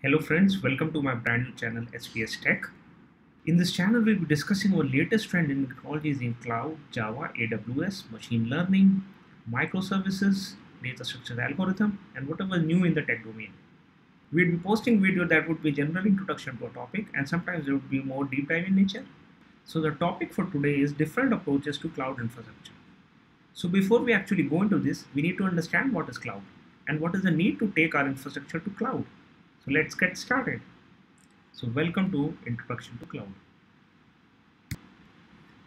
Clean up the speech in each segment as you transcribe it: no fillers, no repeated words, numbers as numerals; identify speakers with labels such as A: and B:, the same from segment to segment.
A: Hello friends, welcome to my brand new channel SPS Tech. In this channel we'll be discussing our latest trend in technologies in cloud, Java, AWS, machine learning, microservices, data structure algorithm, and whatever new in the tech domain. We'll be posting video that would be general introduction to a topic, and sometimes there would be more deep dive in nature. So the topic for today is different approaches to cloud infrastructure. So before we actually go into this, we need to understand what is cloud and what is the need to take our infrastructure to cloud. So let's get started. So welcome to Introduction to Cloud.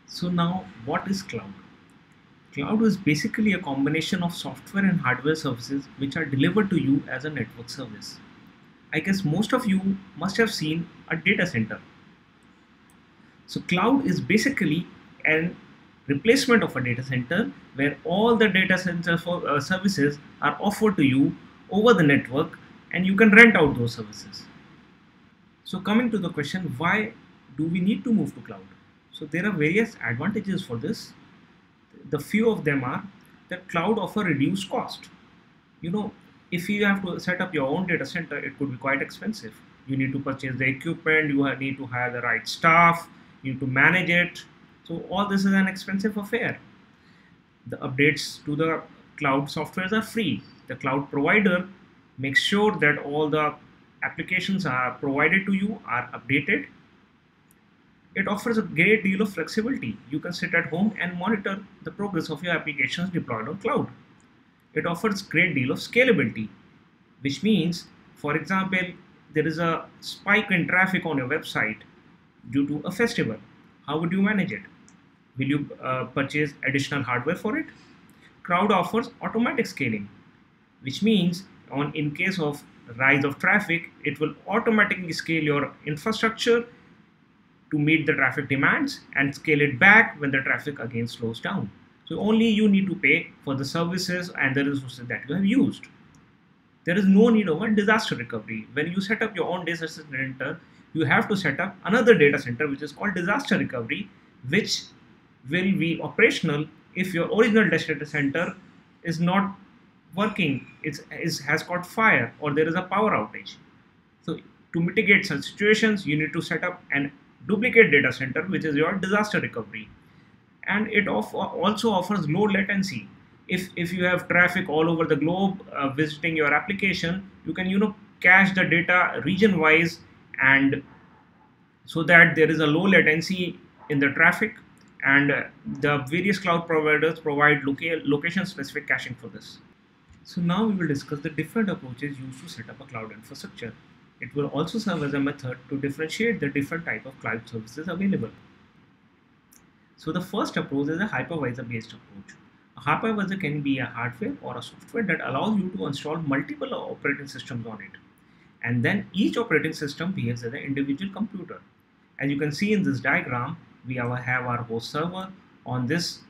A: So now what is cloud? Cloud is basically a combination of software and hardware services which are delivered to you as a network service. I guess most of you must have seen a data center. So cloud is basically an replacement of a data center where all the data center services are offered to you over the network and you can rent out those services. So coming to the question, why do we need to move to cloud? So there are various advantages for this. The few of them are that cloud offer reduced cost. If you have to set up your own data center, it could be quite expensive. You need to purchase the equipment, you need to hire the right staff, you need to manage it. So all this is an expensive affair. The updates to the cloud softwares are free. The cloud provider makes sure that all the applications are provided to you are updated. It offers a great deal of flexibility. You can sit at home and monitor the progress of your applications deployed on cloud. It offers great deal of scalability, which means, for example, there is a spike in traffic on your website due to a festival. How would you manage it? Will you purchase additional hardware for it? Cloud offers automatic scaling, which means in case of rise of traffic, it will automatically scale your infrastructure to meet the traffic demands and scale it back when the traffic again slows down. So only you need to pay for the services and the resources that you have used. There is no need of a disaster recovery. When you set up your own data center, you have to set up another data center which is called disaster recovery, which will be operational if your original data center is not working, has caught fire or there is a power outage. So to mitigate such situations, you need to set up an duplicate data center, which is your disaster recovery. And it also offers low latency. If you have traffic all over the globe visiting your application, you can cache the data region wise, and so that there is a low latency in the traffic, and the various cloud providers provide location specific caching for this. So now we will discuss the different approaches used to set up a cloud infrastructure. It will also serve as a method to differentiate the different type of cloud services available. So the first approach is a hypervisor based approach. A hypervisor can be a hardware or a software that allows you to install multiple operating systems on it. And then each operating system behaves as an individual computer. As you can see in this diagram, we have our host server. On this,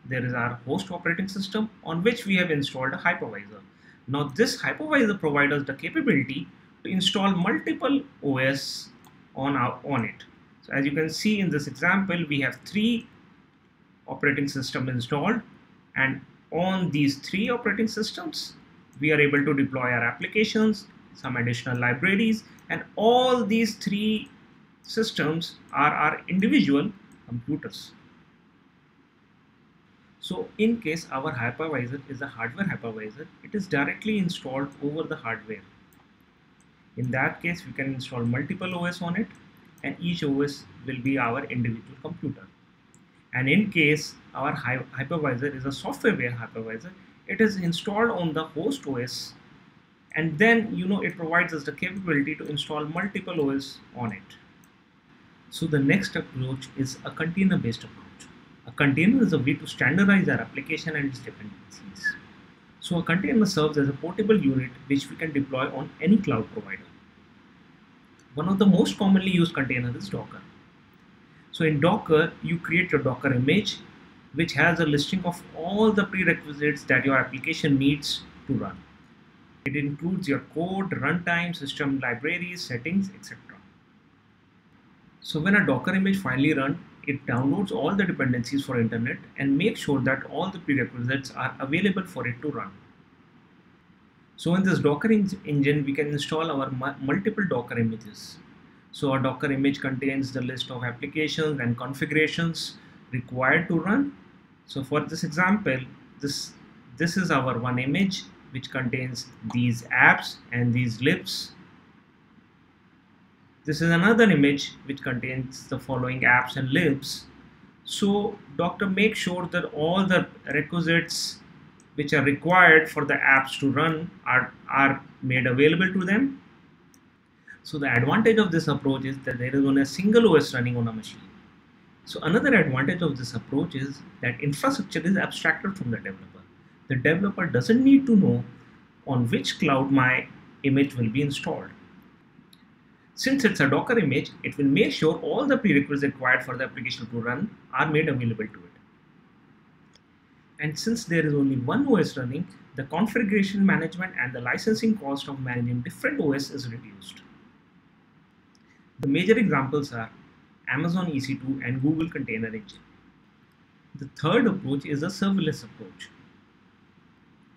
A: there is our host operating system on which we have installed a hypervisor. Now this hypervisor provides us the capability to install multiple OS on it. So as you can see in this example, we have 3 operating systems installed, and on these 3 operating systems, we are able to deploy our applications, some additional libraries, and all these 3 systems are our individual computers. So in case our hypervisor is a hardware hypervisor, it is directly installed over the hardware. In that case, we can install multiple OS on it, and each OS will be our individual computer. And in case our hypervisor is a software-based hypervisor, it is installed on the host OS, and then it provides us the capability to install multiple OS on it. So the next approach is a container-based approach. A container is a way to standardize our application and its dependencies. So a container serves as a portable unit which we can deploy on any cloud provider. One of the most commonly used containers is Docker. So in Docker, you create your Docker image, which has a listing of all the prerequisites that your application needs to run. It includes your code, runtime, system libraries, settings, etc. So when a Docker image finally runs, it downloads all the dependencies for internet and makes sure that all the prerequisites are available for it to run. So in this Docker engine, we can install our multiple Docker images. So a Docker image contains the list of applications and configurations required to run. So for this example, this is our one image which contains these apps and these libs. This is another image which contains the following apps and libs. So Docker makes sure that all the requisites which are required for the apps to run are made available to them. So the advantage of this approach is that there is only a single OS running on a machine. So another advantage of this approach is that infrastructure is abstracted from the developer. The developer doesn't need to know on which cloud my image will be installed. Since it's a Docker image, it will make sure all the prerequisites required for the application to run are made available to it. And since there is only one OS running, the configuration management and the licensing cost of managing different OS is reduced. The major examples are Amazon EC2 and Google Container Engine. The third approach is a serverless approach.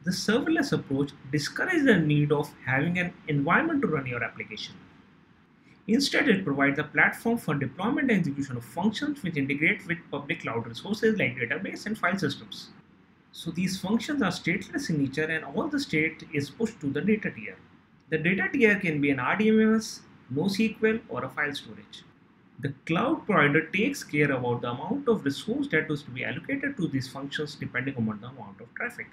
A: The serverless approach discourages the need of having an environment to run your application. Instead, it provides a platform for deployment and execution of functions which integrate with public cloud resources like database and file systems. So these functions are stateless in nature and all the state is pushed to the data tier. The data tier can be an RDMS, NoSQL, or a file storage. The cloud provider takes care about the amount of resource that is to be allocated to these functions depending upon the amount of traffic.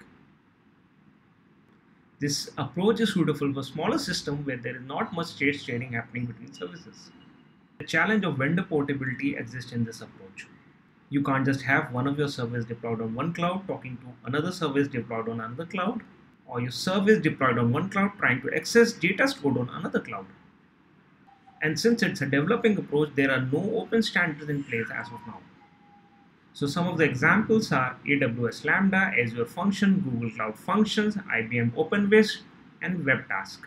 A: This approach is suitable for smaller systems where there is not much state sharing happening between services. The challenge of vendor portability exists in this approach. You can't just have one of your services deployed on one cloud talking to another service deployed on another cloud, or your service deployed on one cloud trying to access data stored on another cloud. And since it's a developing approach, there are no open standards in place as of now. So some of the examples are AWS Lambda, Azure Function, Google Cloud Functions, IBM OpenWhisk, and Webtask.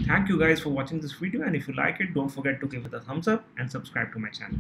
A: Thank you guys for watching this video, and if you like it, don't forget to give it a thumbs up and subscribe to my channel.